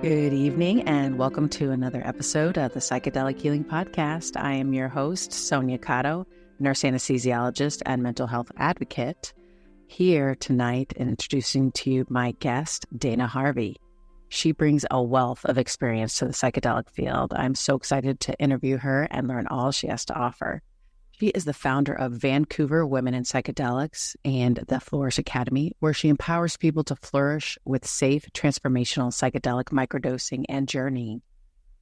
Good evening and welcome to another episode of the Psychedelic Healing Podcast. I am your host, Sonia Cotto, nurse anesthesiologist and mental health advocate, here tonight introducing to you my guest, Dana Harvey. She brings a wealth of experience to the psychedelic field. I'm so excited to interview her and learn all she has to offer. She is the founder of Vancouver Women in Psychedelics and the Flourish Academy, where she empowers people to flourish with safe, transformational psychedelic microdosing and journeying.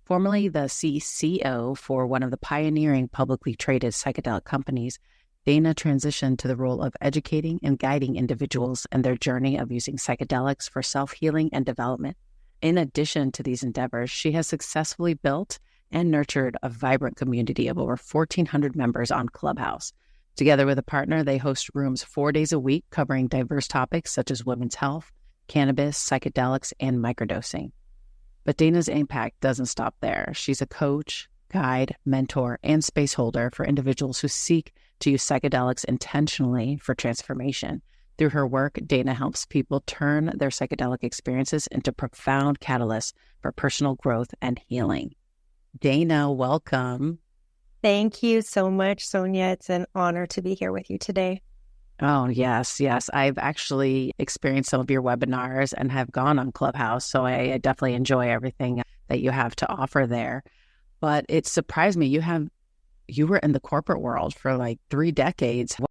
Formerly the CCO for one of the pioneering publicly traded psychedelic companies, Dana transitioned to the role of educating and guiding individuals in their journey of using psychedelics for self-healing and development. In addition to these endeavors, she has successfully built and nurtured a vibrant community of over 1,400 members on Clubhouse. Together with a partner, they host rooms 4 days a week covering diverse topics such as women's health, cannabis, psychedelics, and microdosing. But Dana's impact doesn't stop there. She's a coach, guide, mentor, and space holder for individuals who seek to use psychedelics intentionally for transformation. Through her work, Dana helps people turn their psychedelic experiences into profound catalysts for personal growth and healing. Dana, welcome. Thank you so much, Sonia. It's an honor to be here with you today. Oh, yes. I've actually experienced some of your webinars and have gone on Clubhouse, so I definitely enjoy everything that you have to offer there. But it surprised me. You were in the corporate world for like 3 decades. What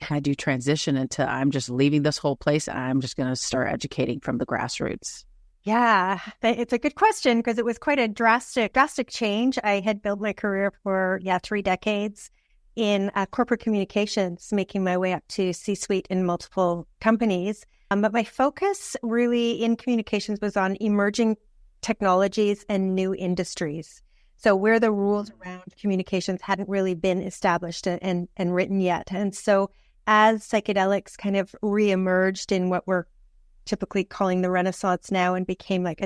had you transition into, I'm just leaving this whole place and I'm just going to start educating from the grassroots? Yeah, it's a good question because it was quite a drastic change. I had built my career for 3 decades in corporate communications, making my way up to C-suite in multiple companies. But my focus really in communications was on emerging technologies and new industries. So where the rules around communications hadn't really been established and written yet. And so as psychedelics kind of reemerged in what we're typically calling the Renaissance now and became like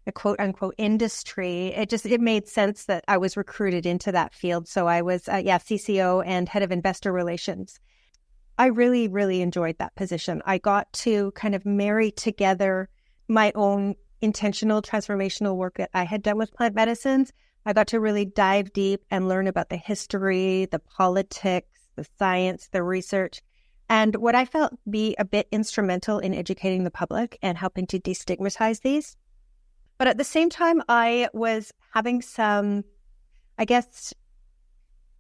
a quote unquote industry, it made sense that I was recruited into that field. So I was CCO and head of investor relations. I really, really enjoyed that position. I got to kind of marry together my own intentional transformational work that I had done with plant medicines. I got to really dive deep and learn about the history, the politics, the science, the research, and what I felt be a bit instrumental in educating the public and helping to destigmatize these. But at the same time, I was having some, I guess,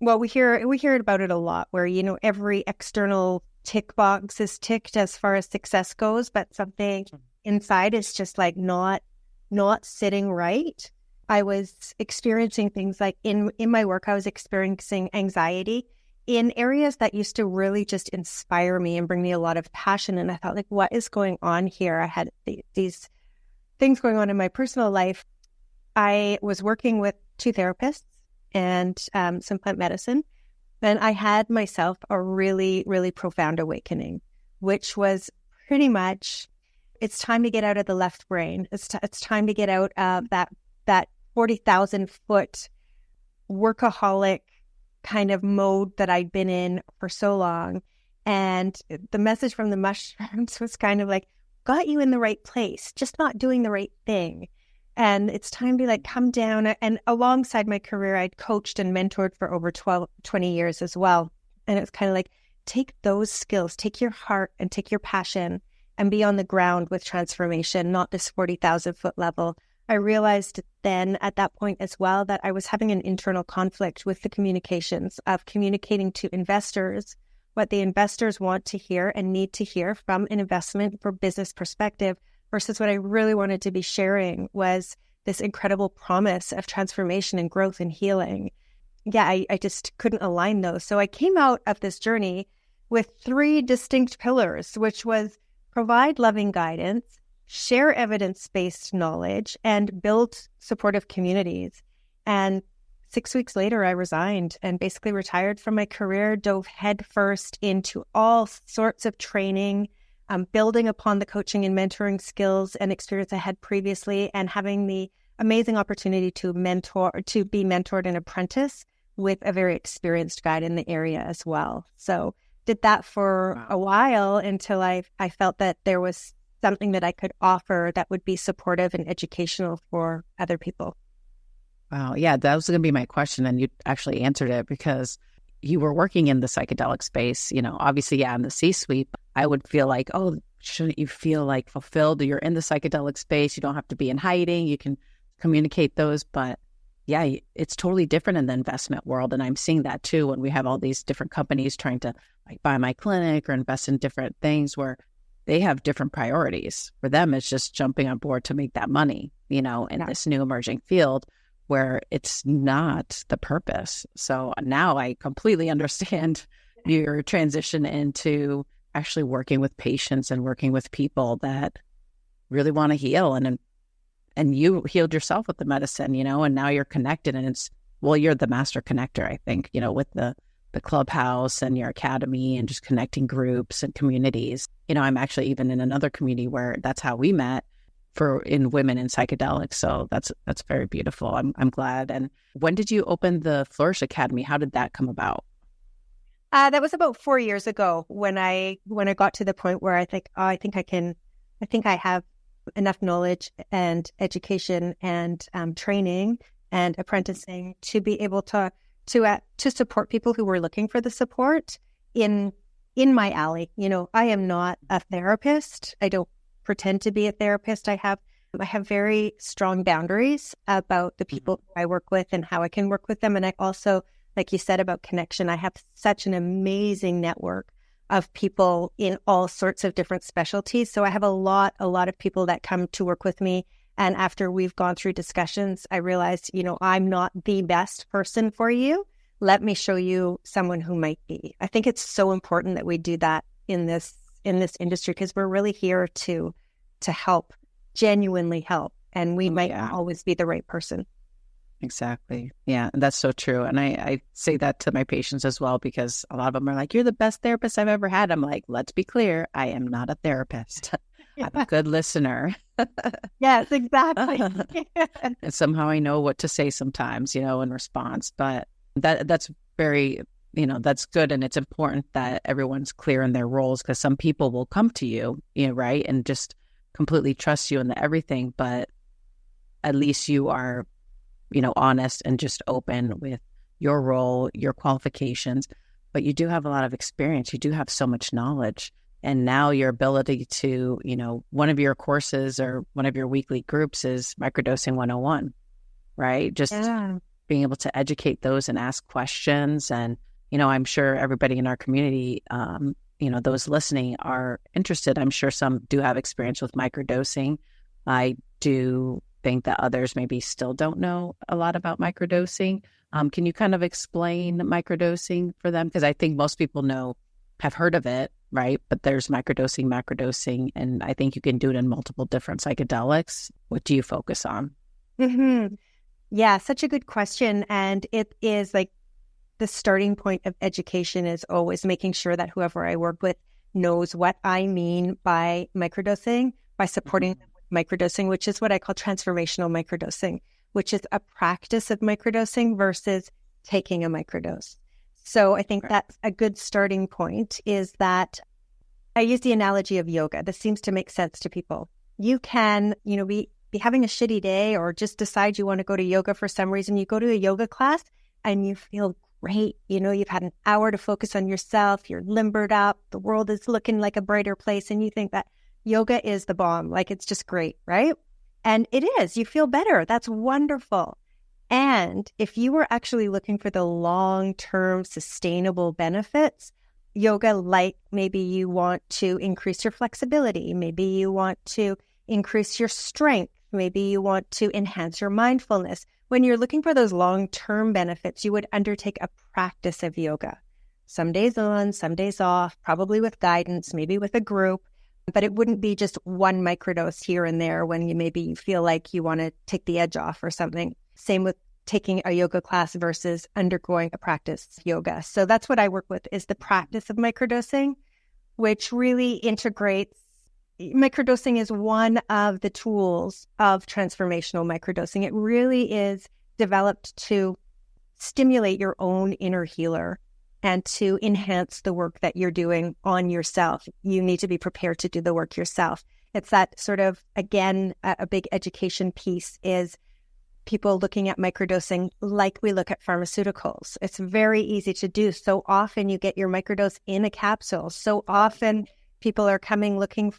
well, we hear about it a lot where, every external tick box is ticked as far as success goes, but something inside is just like not sitting right. I was experiencing things like in my work, I was experiencing anxiety in areas that used to really just inspire me and bring me a lot of passion. And I thought, like, what is going on here? I had these things going on in my personal life. I was working with 2 therapists and some plant medicine. And I had myself a really, really profound awakening, which was pretty much, it's time to get out of the left brain. It's time to get out of that 40,000 foot workaholic kind of mode that I'd been in for so long. And the message from the mushrooms was kind of like, got you in the right place, just not doing the right thing. And it's time to like come down. And alongside my career, I'd coached and mentored for over 20 years as well. And it was kind of like, take those skills, take your heart and take your passion and be on the ground with transformation, not this 40,000 foot level. I realized then at that point as well that I was having an internal conflict with the communications of communicating to investors what the investors want to hear and need to hear from an investment for business perspective versus what I really wanted to be sharing was this incredible promise of transformation and growth and healing. Yeah, I just couldn't align those. So I came out of this journey with 3 distinct pillars, which was provide loving guidance, share evidence-based knowledge, and build supportive communities. And 6 weeks later, I resigned and basically retired from my career, dove headfirst into all sorts of training, building upon the coaching and mentoring skills and experience I had previously, and having the amazing opportunity to be mentored and apprentice with a very experienced guide in the area as well. So did that for a while until I felt that there was something that I could offer that would be supportive and educational for other people. Wow. Yeah, that was going to be my question. And you actually answered it because you were working in the psychedelic space, obviously, yeah, in the C-suite. I would feel like, oh, shouldn't you feel like fulfilled? You're in the psychedelic space. You don't have to be in hiding. You can communicate those. But yeah, it's totally different in the investment world. And I'm seeing that too when we have all these different companies trying to buy my clinic or invest in different things where they have different priorities. For them, it's just jumping on board to make that money, in this new emerging field where it's not the purpose. So now I completely understand your transition into actually working with patients and working with people that really want to heal. And you healed yourself with the medicine, and now you're connected and you're the master connector, I think, with the clubhouse and your academy and just connecting groups and communities. I'm actually even in another community where that's how we met in women in psychedelics. So that's very beautiful. I'm glad. And when did you open the Flourish Academy? How did that come about? That was about 4 years ago when I got to the point where I think, I think I have enough knowledge and education and training and apprenticing to be able to support people who were looking for the support in my alley. I am not a therapist. I don't pretend to be a therapist. I have very strong boundaries about the people I work with and how I can work with them. And I also, like you said about connection, I have such an amazing network of people in all sorts of different specialties. So I have a lot of people that come to work with me. And after we've gone through discussions, I realized, I'm not the best person for you. Let me show you someone who might be. I think it's so important that we do that in this industry because we're really here to help, genuinely help. And we might not always be the right person. Exactly. Yeah, that's so true. And I say that to my patients as well, because a lot of them are like, you're the best therapist I've ever had. I'm like, let's be clear. I am not a therapist. I'm a good listener. Yes, exactly. And somehow I know what to say sometimes, in response. But that's very, that's good. And it's important that everyone's clear in their roles because some people will come to you, right, and just completely trust you in everything. But at least you are honest and just open with your role, your qualifications, but you do have a lot of experience. You do have so much knowledge. And now your ability to, one of your courses or one of your weekly groups is Microdosing 101, right? Just being able to educate those and ask questions. And, I'm sure everybody in our community, those listening are interested. I'm sure some do have experience with microdosing. I do think that others maybe still don't know a lot about microdosing. Can you kind of explain microdosing for them? Because I think most people have heard of it, right? But there's macrodosing, and I think you can do it in multiple different psychedelics. What do you focus on? Mm-hmm. Yeah, such a good question. And it is like the starting point of education is always making sure that whoever I work with knows what I mean by microdosing, by supporting them microdosing, which is what I call transformational microdosing, which is a practice of microdosing versus taking a microdose. So I think that's a good starting point is that I use the analogy of yoga. This seems to make sense to people. You can, be having a shitty day or just decide you want to go to yoga for some reason. You go to a yoga class and you feel great. You've had an hour to focus on yourself. You're limbered up. The world is looking like a brighter place. And you think that yoga is the bomb. Like it's just great, right? And it is. You feel better. That's wonderful. And if you were actually looking for the long-term sustainable benefits, yoga, like maybe you want to increase your flexibility, maybe you want to increase your strength, maybe you want to enhance your mindfulness. When you're looking for those long-term benefits, you would undertake a practice of yoga. Some days on, some days off, probably with guidance, maybe with a group. But it wouldn't be just one microdose here and there when you feel like you want to take the edge off or something. Same with taking a yoga class versus undergoing a practice yoga. So that's what I work with is the practice of microdosing, which really integrates. Microdosing is one of the tools of transformational microdosing. It really is developed to stimulate your own inner healer and to enhance the work that you're doing on yourself. You need to be prepared to do the work yourself. It's that sort of, again, a big education piece is people looking at microdosing like we look at pharmaceuticals. It's very easy to do. So often you get your microdose in a capsule. So often people are coming looking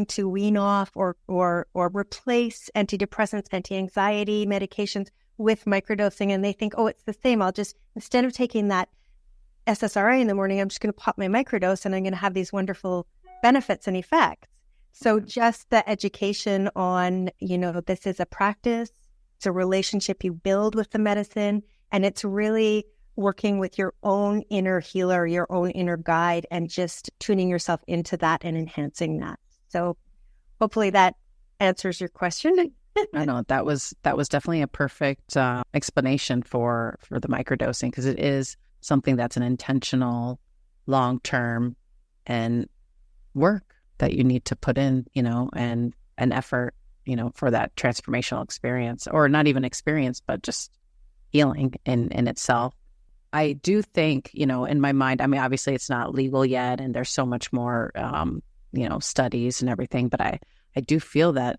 to wean off or replace antidepressants, anti-anxiety medications with microdosing. And they think, oh, it's the same. I'll just, instead of taking that SSRI in the morning, I'm just going to pop my microdose and I'm going to have these wonderful benefits and effects. So just the education on, this is a practice. It's a relationship you build with the medicine, and it's really working with your own inner healer, your own inner guide, and just tuning yourself into that and enhancing that. So hopefully that answers your question. I know that was definitely a perfect explanation for the microdosing, because it is something that's an intentional, long-term, and work that you need to put in, and an effort, for that transformational experience, or not even experience, but just healing in itself. I do think, in my mind, I mean, obviously it's not legal yet, and there's so much more, studies and everything, but I do feel that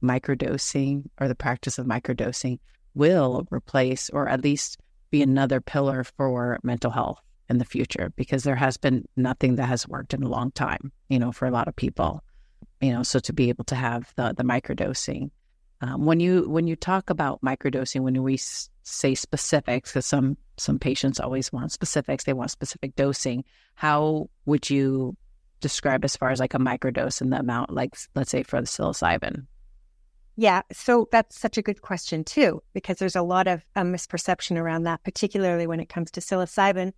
microdosing, or the practice of microdosing, will replace, or at least be another pillar for mental health in the future, because there has been nothing that has worked in a long time, for a lot of people. So to be able to have the microdosing, when you talk about microdosing, when we say specifics, because some patients always want specifics, they want specific dosing. How would you describe as far as like a microdose and the amount, like let's say for the psilocybin? Yeah, so that's such a good question too, because there's a lot of misperception around that, particularly when it comes to psilocybin.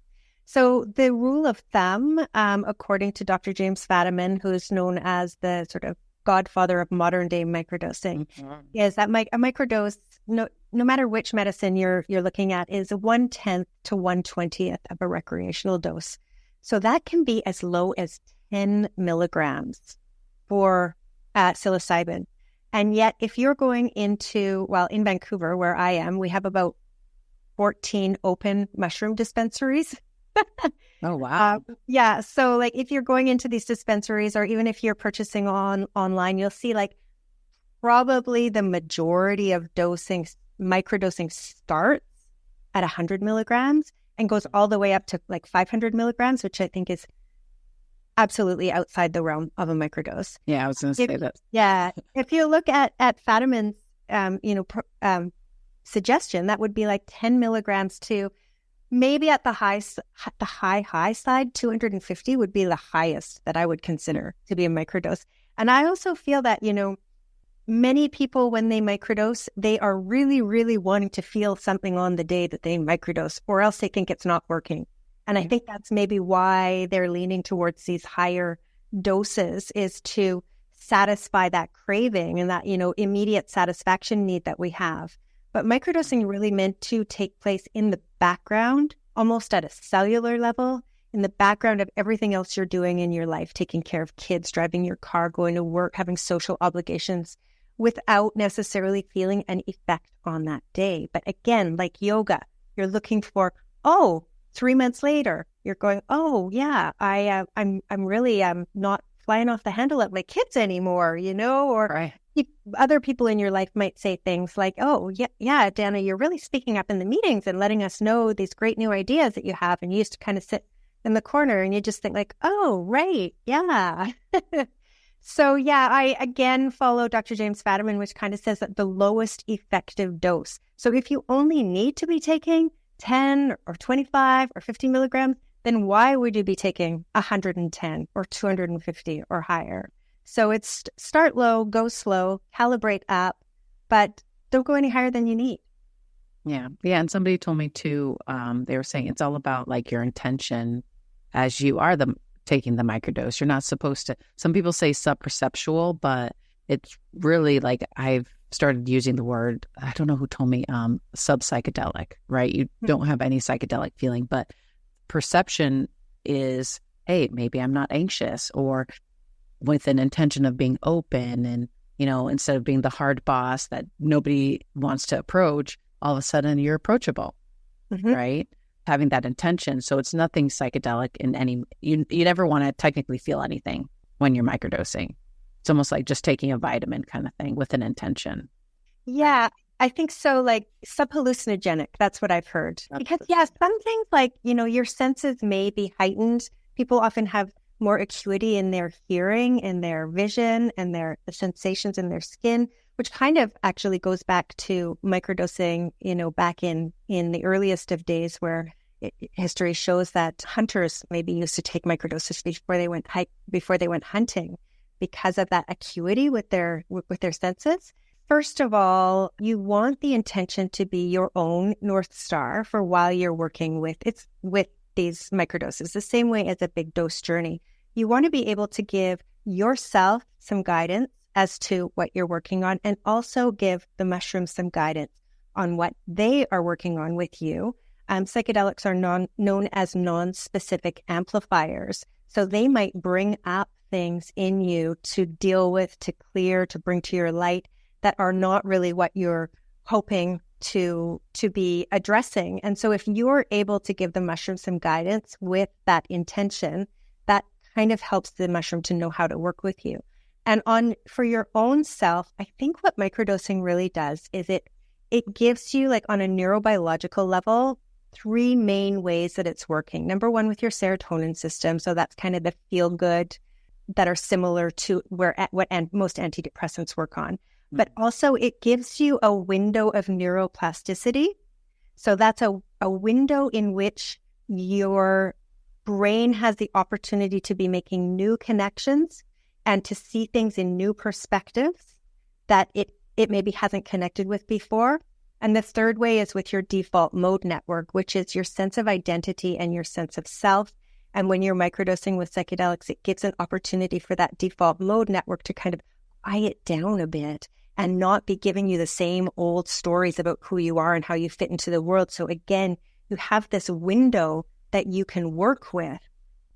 So the rule of thumb, according to Dr. James Fadiman, who's known as the sort of godfather of modern day microdosing, is that a microdose, no matter which medicine you're looking at, is 1/10 to 1/20th of a recreational dose. So that can be as low as 10 milligrams for psilocybin. And yet, if you're going into, in Vancouver, where I am, we have about 14 open mushroom dispensaries. Oh, wow. Yeah. So like if you're going into these dispensaries, or even if you're purchasing online, you'll see like probably the majority of microdosing starts at 100 milligrams and goes all the way up to like 500 milligrams, which I think is absolutely outside the realm of a microdose. Yeah, I was going to say that. Yeah. If you look at Fadiman's, suggestion, that would be like 10 milligrams to maybe at the high side, 250 would be the highest that I would consider to be a microdose. And I also feel that, many people, when they microdose, they are really, really wanting to feel something on the day that they microdose, or else they think it's not working. And I think that's maybe why they're leaning towards these higher doses, is to satisfy that craving and that, immediate satisfaction need that we have. But microdosing really meant to take place in the background, almost at a cellular level, in the background of everything else you're doing in your life, taking care of kids, driving your car, going to work, having social obligations, without necessarily feeling an effect on that day. But again, like yoga, you're looking for, 3 months later, you're going, oh yeah, I'm really not flying off the handle at my kids anymore, or right. Other people in your life might say things like, oh yeah, Dana, you're really speaking up in the meetings and letting us know these great new ideas that you have. And you used to kind of sit in the corner and you just think like, oh, right, yeah. So yeah, I again follow Dr. James Fadiman, which kind of says that the lowest effective dose. So if you only need to be taking 10 or 25 or 50 milligrams, then why would you be taking 110 or 250 or higher? So it's start low, go slow, calibrate up, but don't go any higher than you need. Yeah. Yeah. And somebody told me too, they were saying it's all about like your intention as you are taking the microdose. You're not supposed to, some people say subperceptual, but it's really like I've started using the word, I don't know who told me, sub-psychedelic, right? You don't have any psychedelic feeling, but perception is, hey, maybe I'm not anxious, or with an intention of being open and, instead of being the hard boss that nobody wants to approach, all of a sudden you're approachable, right? having that intention. So it's nothing psychedelic in any, you never want to technically feel anything when you're microdosing. It's almost like just taking a vitamin kind of thing with an intention. Yeah, I think so. Like subhallucinogenic, that's what I've heard. Because some things like, your senses may be heightened. People often have more acuity in their hearing, in their vision, and the sensations in their skin, which kind of actually goes back to microdosing, back in the earliest of days where history shows that hunters maybe used to take microdoses before they went hunting because of that acuity with their senses. First of all, you want the intention to be your own North Star for while you're working with these microdoses, the same way as a big dose journey. You want to be able to give yourself some guidance as to what you're working on, and also give the mushrooms some guidance on what they are working on with you. Psychedelics are known as non-specific amplifiers. So they might bring up things in you to deal with, to clear, to bring to your light that are not really what you're hoping to be addressing. And so if you're able to give the mushroom some guidance with that intention, that kind of helps the mushroom to know how to work with you. And for your own self, I think what microdosing really does is it gives you, like on a neurobiological level, 3 main ways that it's working. Number one, with your serotonin system. So that's kind of the feel good that are similar to what most antidepressants work on. But also it gives you a window of neuroplasticity. So that's a window in which your brain has the opportunity to be making new connections and to see things in new perspectives that it maybe hasn't connected with before. And the third way is with your default mode network, which is your sense of identity and your sense of self. And when you're microdosing with psychedelics, it gives an opportunity for that default mode network to kind of quiet down a bit and not be giving you the same old stories about who you are and how you fit into the world. So again, you have this window that you can work with,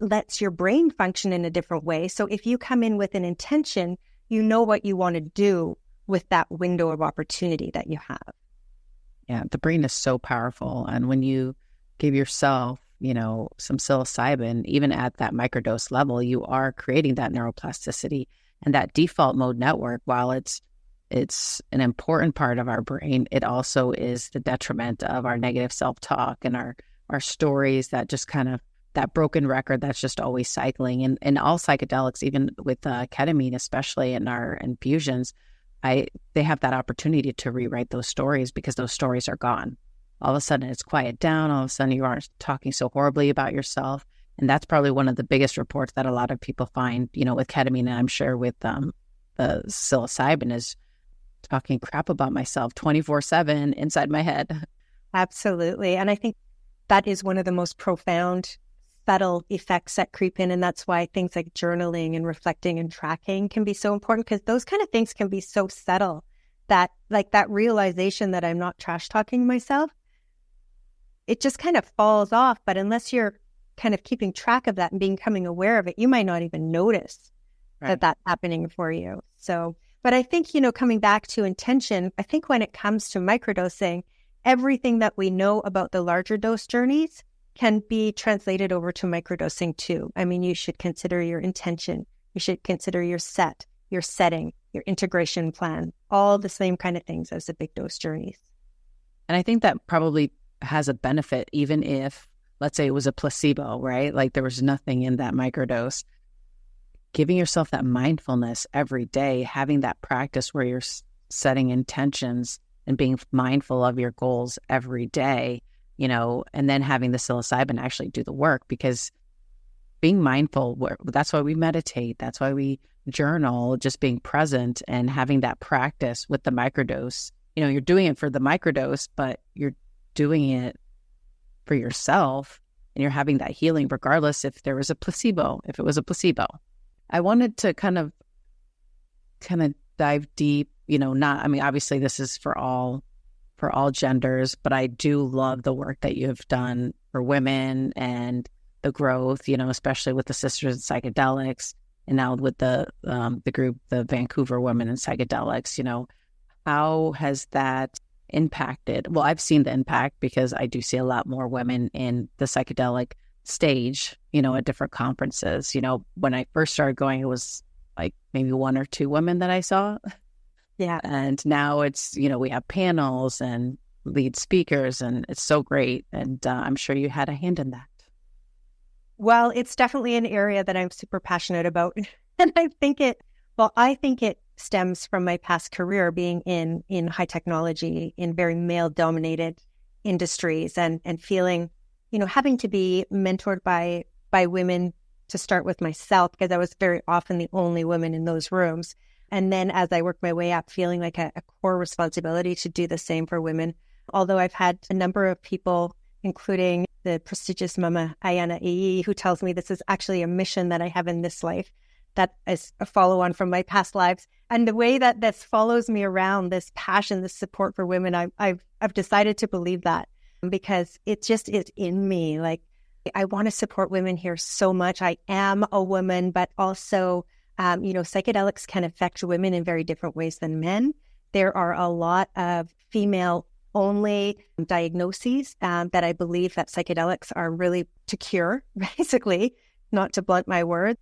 lets your brain function in a different way. So if you come in with an intention, you know what you want to do with that window of opportunity that you have. Yeah, the brain is so powerful. And when you give yourself, some psilocybin, even at that microdose level, you are creating that neuroplasticity. And that default mode network, while it's an important part of our brain, it also is the detriment of our negative self-talk and our stories that just kind of, that broken record that's just always cycling. And all psychedelics, even with ketamine, especially in our infusions, they have that opportunity to rewrite those stories because those stories are gone. All of a sudden it's quiet down. All of a sudden you aren't talking so horribly about yourself. And that's probably one of the biggest reports that a lot of people find, with ketamine, and I'm sure with the psilocybin, is talking crap about myself 24/7 inside my head. Absolutely. And I think that is one of the most profound, subtle effects that creep in. And that's why things like journaling and reflecting and tracking can be so important, because those kind of things can be so subtle that, like, that realization that I'm not trash talking myself, it just kind of falls off. But unless you're kind of keeping track of that and becoming aware of it, you might not even notice that that's happening for you. So, but I think, coming back to intention, I think when it comes to microdosing, everything that we know about the larger dose journeys can be translated over to microdosing too. I mean, you should consider your intention. You should consider your setting, your integration plan, all the same kind of things as the big dose journeys. And I think that probably has a benefit, even if, let's say it was a placebo, right? Like there was nothing in that microdose. Giving yourself that mindfulness every day, having that practice where you're setting intentions and being mindful of your goals every day, and then having the psilocybin actually do the work, because being mindful, that's why we meditate. That's why we journal, just being present and having that practice with the microdose. You're doing it for the microdose, but you're doing it for yourself, and you're having that healing regardless if it was a placebo. I wanted to kind of dive deep, obviously this is for all genders, but I do love the work that you have done for women and the growth, especially with the Sisters in Psychedelics, and now with the group, the Vancouver Women in Psychedelics. How has that impacted? Well, I've seen the impact because I do see a lot more women in the psychedelic stage, at different conferences. When I first started going, it was like maybe one or two women that I saw. Yeah. And now it's, we have panels and lead speakers, and it's so great. And I'm sure you had a hand in that. Well, it's definitely an area that I'm super passionate about. And I think it stems from my past career being in high technology, in very male-dominated industries, and feeling, having to be mentored by women to start with myself, because I was very often the only woman in those rooms. And then as I worked my way up, feeling like a core responsibility to do the same for women. Although I've had a number of people, including the prestigious Mama Ayana Ii, who tells me this is actually a mission that I have in this life, that is a follow-on from my past lives. And the way that this follows me around, this passion, this support for women, I've decided to believe that, because it just is in me. Like, I want to support women here so much. I am a woman, but also, psychedelics can affect women in very different ways than men. There are a lot of female-only diagnoses that I believe that psychedelics are really to cure, basically, not to blunt my words.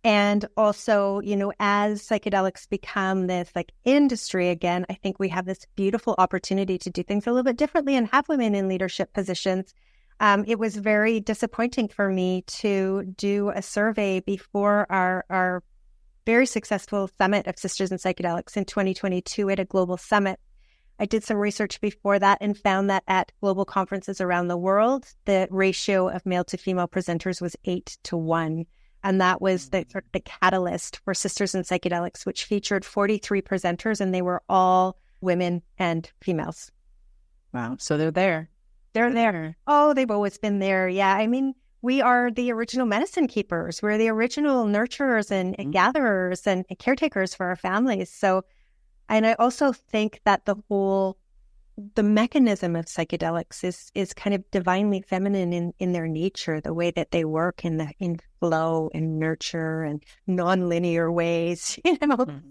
And also, as psychedelics become this industry again, I think we have this beautiful opportunity to do things a little bit differently and have women in leadership positions. It was very disappointing for me to do a survey before our very successful summit of Sisters in Psychedelics in 2022 at a global summit. I did some research before that and found that at global conferences around the world, the ratio of male to female presenters was 8-1. And that was the catalyst for Sisters in Psychedelics, which featured 43 presenters, and they were all women and females. Wow. So they're there. They're there. Oh, they've always been there. Yeah. I mean, we are the original medicine keepers. We're the original nurturers and gatherers and caretakers for our families. So, and I also think that the mechanism of psychedelics is kind of divinely feminine in their nature, the way that they work in flow and nurture and nonlinear ways,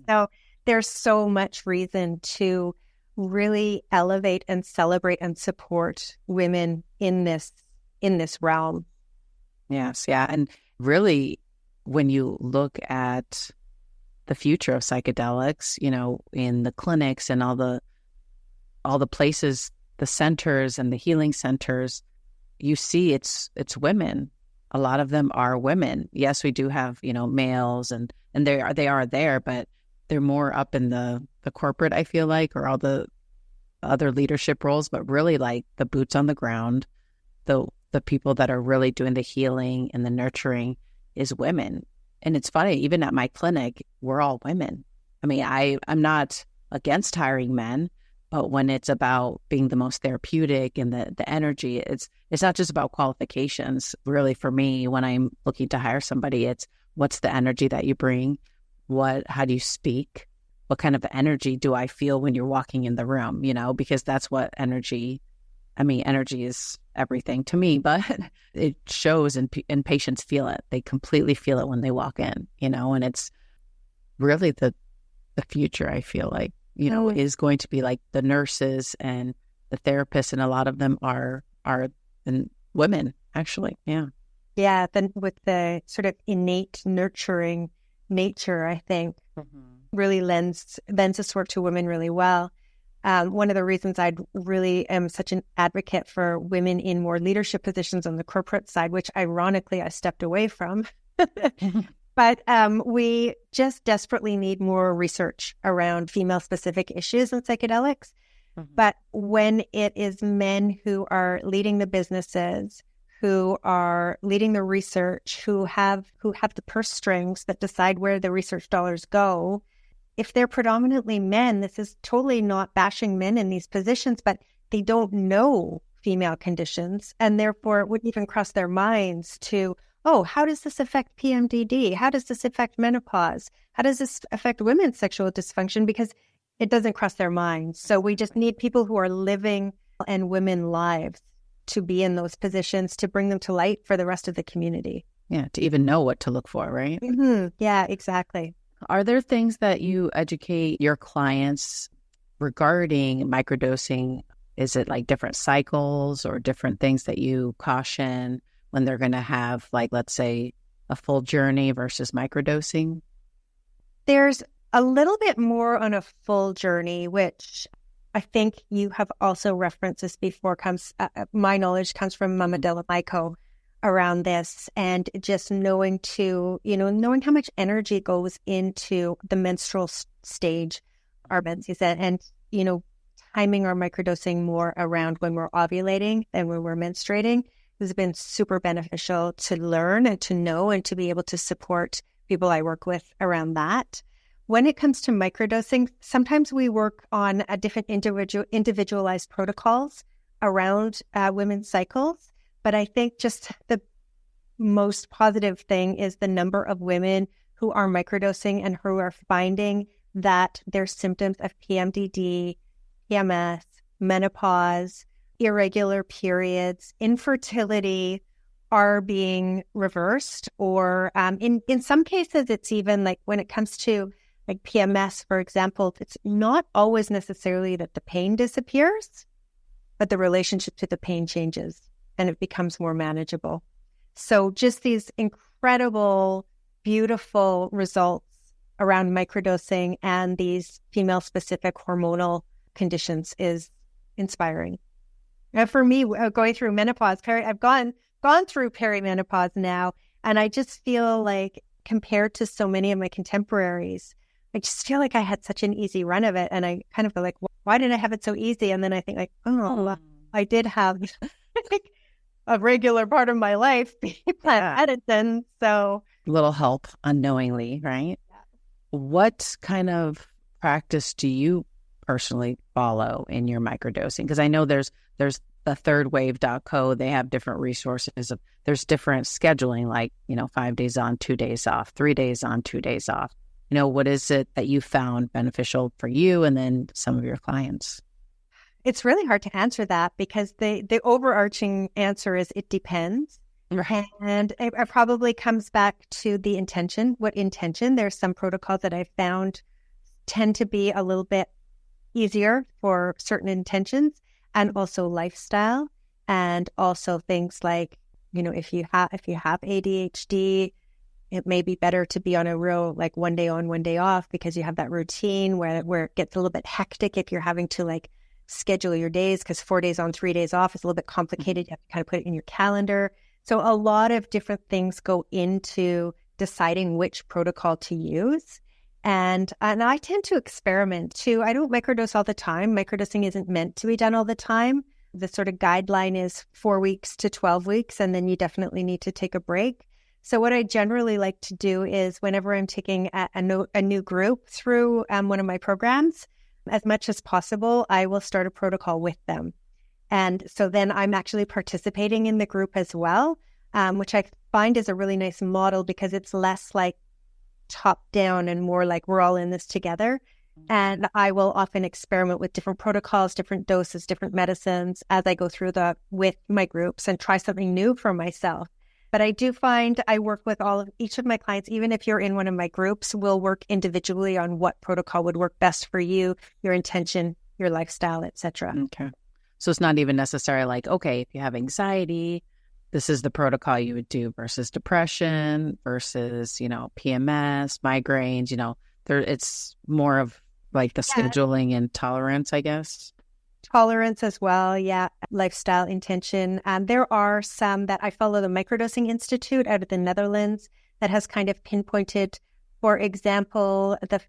So there's so much reason to really elevate and celebrate and support women in this realm. Yes, yeah. And really, when you look at the future of psychedelics, in the clinics and all the places, the centers and the healing centers, you see it's women. A lot of them are women. Yes, we do have, males and they are there, but they're more up in the corporate, I feel like, or all the other leadership roles, but really like the boots on the ground, the people that are really doing the healing and the nurturing is women. And it's funny, even at my clinic, we're all women. I mean, I'm not against hiring men, but when it's about being the most therapeutic and the energy, it's not just about qualifications. Really, for me, when I'm looking to hire somebody, it's what's the energy that you bring? How do you speak? What kind of energy do I feel when you're walking in the room? Because that's what energy is everything to me, but it shows and patients feel it. They completely feel it when they walk in, and it's really the future, I feel like. Is going to be like the nurses and the therapists, and a lot of them are women, actually. Yeah. Yeah. Then with the sort of innate nurturing nature, I think really lends this work to women really well. One of the reasons I really am such an advocate for women in more leadership positions on the corporate side, which ironically I stepped away from, but we just desperately need more research around female-specific issues in psychedelics. But when it is men who are leading the businesses, who are leading the research, who have the purse strings that decide where the research dollars go, if they're predominantly men, this is totally not bashing men in these positions, but they don't know female conditions, and therefore it wouldn't even cross their minds to, how does this affect PMDD? How does this affect menopause? How does this affect women's sexual dysfunction? Because it doesn't cross their minds. So we just need people who are living and women lives to be in those positions, to bring them to light for the rest of the community. Yeah, to even know what to look for, right? Yeah, exactly. Are there things that you educate your clients regarding microdosing, is it like different cycles or different things that you caution when they're going to have, like, let's say, a full journey versus microdosing? There's a little bit more on a full journey, which I think you have also referenced this before. My knowledge comes from Mama Delamico around this, and just knowing how much energy goes into the menstrual stage, our menses, and timing our microdosing more around when we're ovulating than when we're menstruating has been super beneficial to learn and to know and to be able to support people I work with around that. When it comes to microdosing, sometimes we work on a different individualized protocols around women's cycles. But I think just the most positive thing is the number of women who are microdosing and who are finding that their symptoms of PMDD, PMS, menopause, irregular periods, infertility are being reversed, or in some cases, it's even like when it comes to like PMS, for example, it's not always necessarily that the pain disappears, but the relationship to the pain changes and it becomes more manageable. So just these incredible, beautiful results around microdosing and these female-specific hormonal conditions is inspiring. And for me, going through menopause, I've gone through perimenopause now, and I just feel like compared to so many of my contemporaries, I just feel like I had such an easy run of it. And I kind of feel like, why did I have it so easy? And then I think like, I did have like a regular part of my life being plant medicine. So little help unknowingly, right? Yeah. What kind of practice do you personally follow in your microdosing? Because I know there's the thirdwave.co. They have different resources. There's different scheduling, like, 5 days on, 2 days off, 3 days on, 2 days off. What is it that you found beneficial for you and then some of your clients? It's really hard to answer that because the overarching answer is it depends. Right. And it probably comes back to the intention. What intention? There's some protocols that I've found tend to be a little bit easier for certain intentions, and also lifestyle, and also things like, if you have ADHD, it may be better to be on a real like 1 day on, 1 day off, because you have that routine where it gets a little bit hectic if you're having to like schedule your days, because 4 days on, 3 days off is a little bit complicated. You have to kind of put it in your calendar. So a lot of different things go into deciding which protocol to use. And I tend to experiment too. I don't microdose all the time. Microdosing isn't meant to be done all the time. The sort of guideline is 4 weeks to 12 weeks, and then you definitely need to take a break. So what I generally like to do is whenever I'm taking a new group through one of my programs, as much as possible, I will start a protocol with them. And so then I'm actually participating in the group as well, which I find is a really nice model because it's less like top down and more like we're all in this together. And I will often experiment with different protocols, different doses, different medicines as I go through with my groups and try something new for myself. But I do find I work with each of my clients, even if you're in one of my groups, we'll work individually on what protocol would work best for you, your intention, your lifestyle, etc. Okay. So it's not even necessarily like, okay, if you have anxiety, this is the protocol you would do versus depression versus, PMS, migraines, it's more of like the scheduling and tolerance, I guess. Tolerance as well, yeah. Lifestyle, intention. There are some that I follow, the Microdosing Institute out of the Netherlands, that has kind of pinpointed, for example, the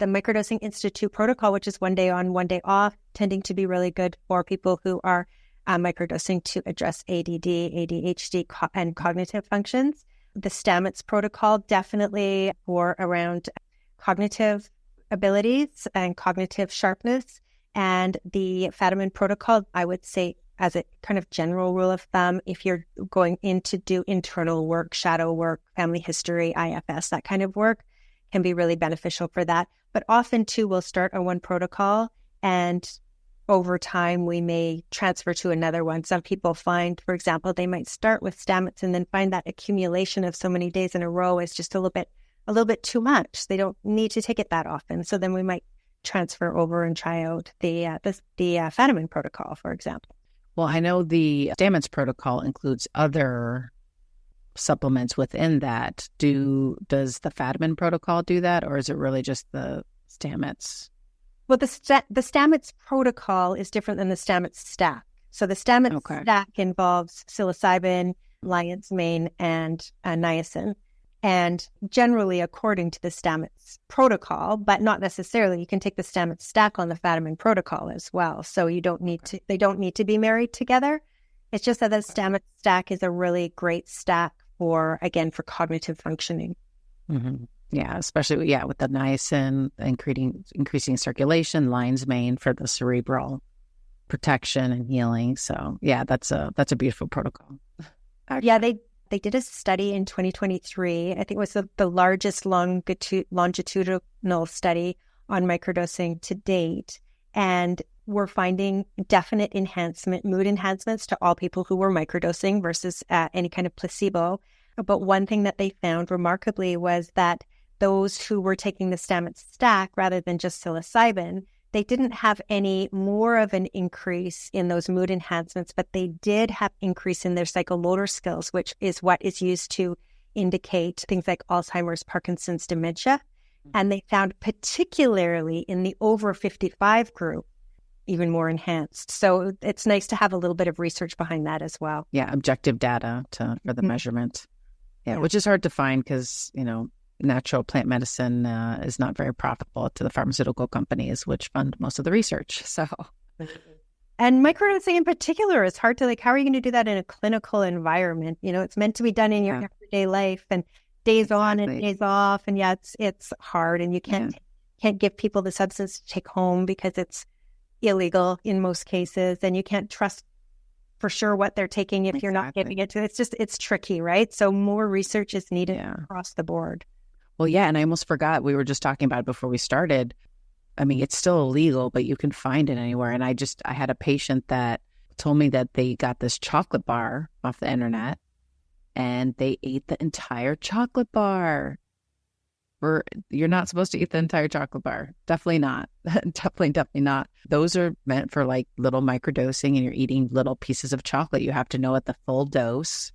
Microdosing Institute protocol, which is 1 day on, 1 day off, tending to be really good for people who are microdosing to address ADD, ADHD, and cognitive functions. The Stamets protocol, definitely for around cognitive abilities and cognitive sharpness. And the Fadiman protocol, I would say, as a kind of general rule of thumb, if you're going in to do internal work, shadow work, family history, IFS, that kind of work, can be really beneficial for that. But often, too, we'll start on one protocol, and over time, we may transfer to another one. Some people find, for example, they might start with Stamets and then find that accumulation of so many days in a row is just a little bit too much. They don't need to take it that often. So then we might transfer over and try out the Fadiman protocol, for example. Well, I know the Stamets protocol includes other supplements within that. Does the Fadiman protocol do that, or is it really just the Stamets? Well, the Stamets protocol is different than the Stamets stack. So the Stamets stack involves psilocybin, lion's mane, and niacin. And generally, according to the Stamets protocol, but not necessarily, you can take the Stamets stack on the Fadiman protocol as well. So they don't need to be married together. It's just that the Stamets stack is a really great stack for cognitive functioning. Mm-hmm. Yeah, especially with the niacin, increasing circulation, lion's mane for the cerebral protection and healing. So that's a beautiful protocol. Actually. Yeah, they did a study in 2023. I think it was the largest longitudinal study on microdosing to date. And we're finding definite mood enhancements to all people who were microdosing versus any kind of placebo. But one thing that they found remarkably was that those who were taking the Stamets stack rather than just psilocybin, they didn't have any more of an increase in those mood enhancements, but they did have increase in their psychomotor skills, which is what is used to indicate things like Alzheimer's, Parkinson's, dementia. And they found particularly in the over 55 group, even more enhanced. So it's nice to have a little bit of research behind that as well. Yeah, objective data for the measurement. Yeah, which is hard to find because, natural plant medicine is not very profitable to the pharmaceutical companies, which fund most of the research. So, and microdosing in particular is hard to how are you going to do that in a clinical environment? It's meant to be done in your everyday life and days on and days off. And it's hard, and you can't give people the substance to take home because it's illegal in most cases, and you can't trust for sure what they're taking if you're not giving it to. It's tricky, right? So more research is needed across the board. Well, and I almost forgot, we were just talking about it before we started. I mean, it's still illegal, but you can find it anywhere. And I had a patient that told me that they got this chocolate bar off the internet and they ate the entire chocolate bar. You're not supposed to eat the entire chocolate bar. Definitely not. Definitely not. Those are meant for little microdosing, and you're eating little pieces of chocolate. You have to know at the full dose,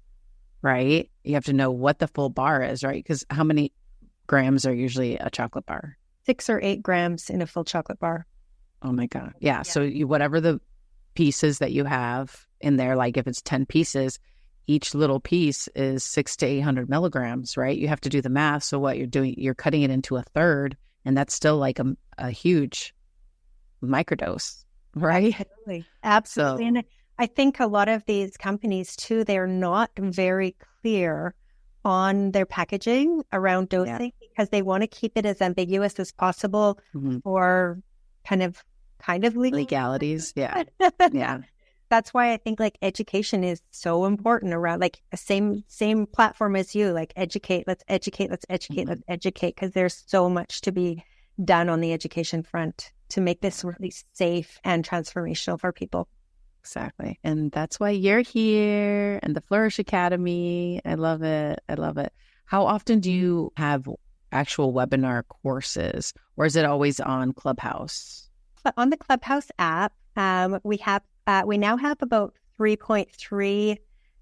right? You have to know what the full bar is, right? Because how many grams are usually a chocolate bar? 6 or 8 grams in a full chocolate bar. Oh my God. Yeah. So whatever the pieces that you have in there, if it's 10 pieces, each little piece is 600 to 800 milligrams, right? You have to do the math. So what you're doing, you're cutting it into a third, and that's still a huge microdose, right? Absolutely. So, and I think a lot of these companies too, they're not very clear on their packaging around dosing because they want to keep it as ambiguous as possible for kind of legalities. Yeah. Yeah. That's why I think education is so important around same platform as you, let's educate, let's educate, because there's so much to be done on the education front to make this really safe and transformational for people. Exactly. And that's why you're here and the Flourish Academy. I love it. How often do you have actual webinar courses, or is it always on Clubhouse? On the Clubhouse app, we now have about 3.3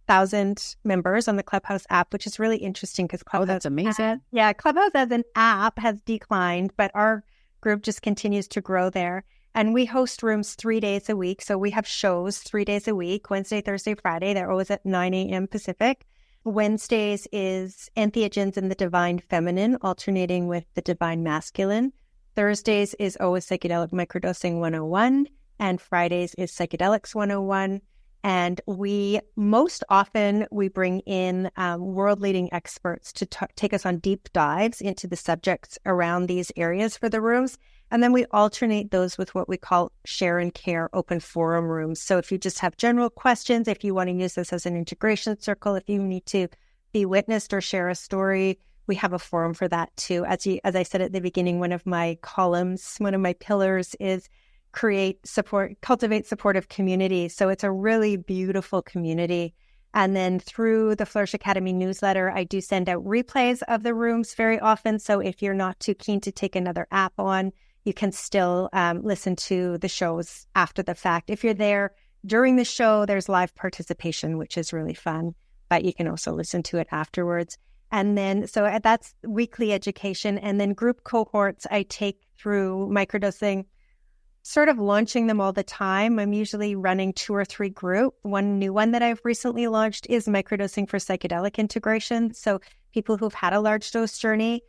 thousand members on the Clubhouse app, which is really interesting because Clubhouse. Oh, that's amazing. Clubhouse as an app has declined, but our group just continues to grow there. And we host rooms 3 days a week. So we have shows 3 days a week, Wednesday, Thursday, Friday. They're always at 9 a.m. Pacific. Wednesdays is Entheogens and the Divine Feminine, alternating with the Divine Masculine. Thursdays is always Psychedelic Microdosing 101. And Fridays is Psychedelics 101. And we bring in world-leading experts to take us on deep dives into the subjects around these areas for the rooms. And then we alternate those with what we call share and care open forum rooms. So if you just have general questions, if you want to use this as an integration circle, if you need to be witnessed or share a story, we have a forum for that too. As I said at the beginning, one of my pillars is cultivate supportive community. So it's a really beautiful community. And then through the Flourish Academy newsletter, I do send out replays of the rooms very often. So if you're not too keen to take another app on, you can still listen to the shows after the fact. If you're there during the show, there's live participation, which is really fun, but you can also listen to it afterwards. And then, so that's weekly education. And then group cohorts, I take through microdosing, sort of launching them all the time. I'm usually running 2 or 3 group. One new one that I've recently launched is microdosing for psychedelic integration. So people who've had a large dose journey,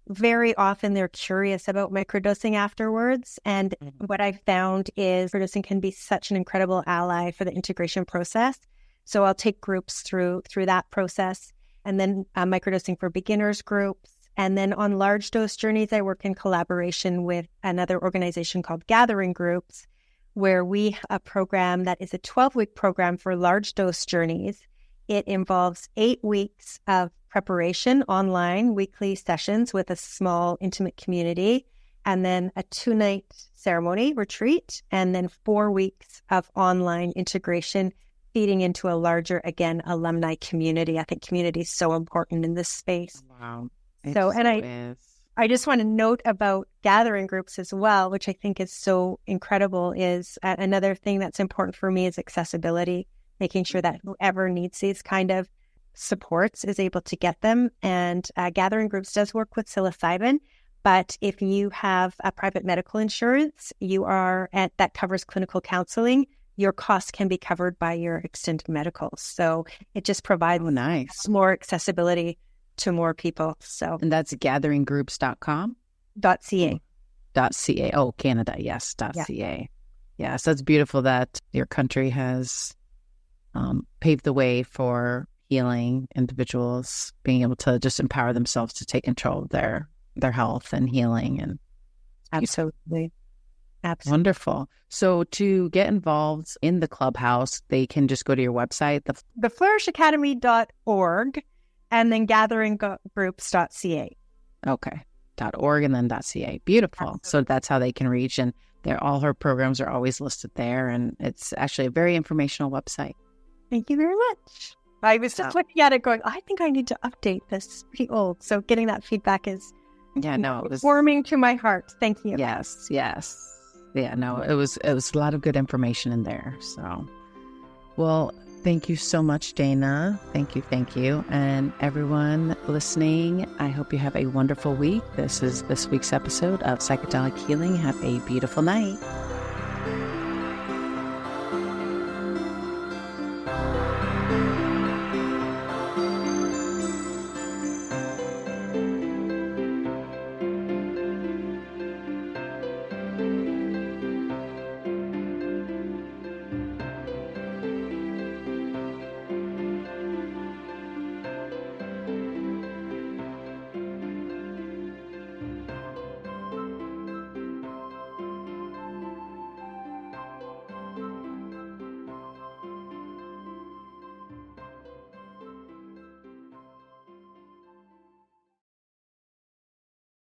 very often they're curious about microdosing afterwards. And what I've found is microdosing can be such an incredible ally for the integration process. So I'll take groups through that process, and then microdosing for beginners groups. And then on large dose journeys, I work in collaboration with another organization called Gathering Groups, where we have a program that is a 12-week program for large dose journeys. It involves 8 weeks of preparation, online, weekly sessions with a small, intimate community, and then a 2-night ceremony retreat, and then 4 weeks of online integration, feeding into a larger, again, alumni community. I think community is so important in this space. Wow. I just want to note about gathering groups as well, which I think is so incredible, is another thing that's important for me is accessibility, making sure that whoever needs these kind of supports is able to get them. And gathering groups does work with psilocybin, but if you have a private medical insurance, that covers clinical counseling, your costs can be covered by your extended medical. So it just provides more accessibility to more people. So, and that's gatheringgroups.com? .ca. .ca. Oh, Canada. Yes. .ca. Yeah. So it's beautiful that your country has paved the way for healing individuals being able to just empower themselves to take control of their health and healing. And absolutely. Wonderful. So to get involved in the clubhouse, they can just go to your website, the flourishacademy.org, and then gatheringgroups.ca. Okay. .org and then .ca. Beautiful. Absolutely. So that's how they can reach. And all her programs are always listed there. And it's actually a very informational website. Thank you very much. I was just looking at it going, I think I need to update this. It's pretty old. So getting that feedback is it was warming to my heart. Thank you. Yes. Yeah, no, it was a lot of good information in there. So, well, thank you so much, Dana. Thank you. And everyone listening, I hope you have a wonderful week. This is this week's episode of Psychedelic Healing. Have a beautiful night.